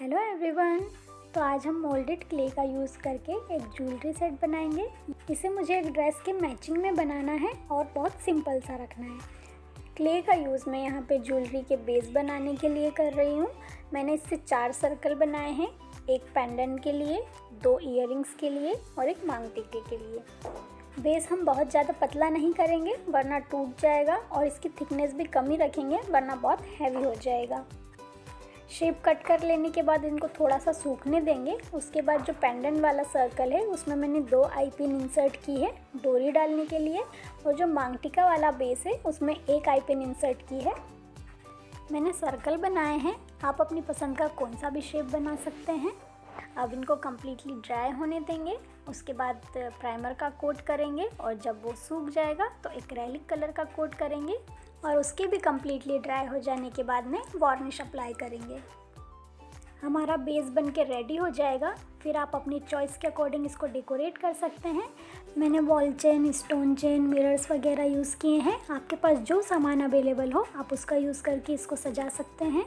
Hello everyone. तो आज हम मोल्डेड क्ले का यूज़ करके एक ज्वेलरी सेट बनाएंगे। इसे मुझे एक ड्रेस के मैचिंग में बनाना है और बहुत सिंपल सा रखना है। क्ले का यूज़ मैं यहाँ पे ज्वेलरी के बेस बनाने के लिए कर रही हूँ। मैंने इससे 4 सर्कल बनाए हैं, एक पेंडेंट के लिए, 2 इयररिंग्स के लिए और एक मांग टिक्के के लिए। बेस हम बहुत ज़्यादा पतला नहीं करेंगे वरना टूट जाएगा, और इसकी थिकनेस भी कम ही रखेंगे वरना बहुत हैवी हो जाएगा। शेप कट कर लेने के बाद इनको थोड़ा सा सूखने देंगे। उसके बाद जो पेंडेंट वाला सर्कल है उसमें मैंने 2 आई पिन इंसर्ट की है डोरी डालने के लिए, और जो मांग टिक्का वाला बेस है उसमें 1 आई पिन इंसर्ट की है। मैंने सर्कल बनाए हैं, आप अपनी पसंद का कौन सा भी शेप बना सकते हैं। अब इनको कम्प्लीटली ड्राई होने देंगे। उसके बाद प्राइमर का कोट करेंगे, और जब वो सूख जाएगा तो एक्रेलिक कलर का कोट करेंगे, और उसके भी कम्प्लीटली ड्राई हो जाने के बाद में वार्निश अप्लाई करेंगे। हमारा बेस बन के रेडी हो जाएगा। फिर आप अपनी चॉइस के अकॉर्डिंग इसको डेकोरेट कर सकते हैं। मैंने wall chain, stone chain, mirrors वगैरह यूज़ किए हैं। आपके पास जो सामान अवेलेबल हो आप उसका यूज़ करके इसको सजा सकते हैं।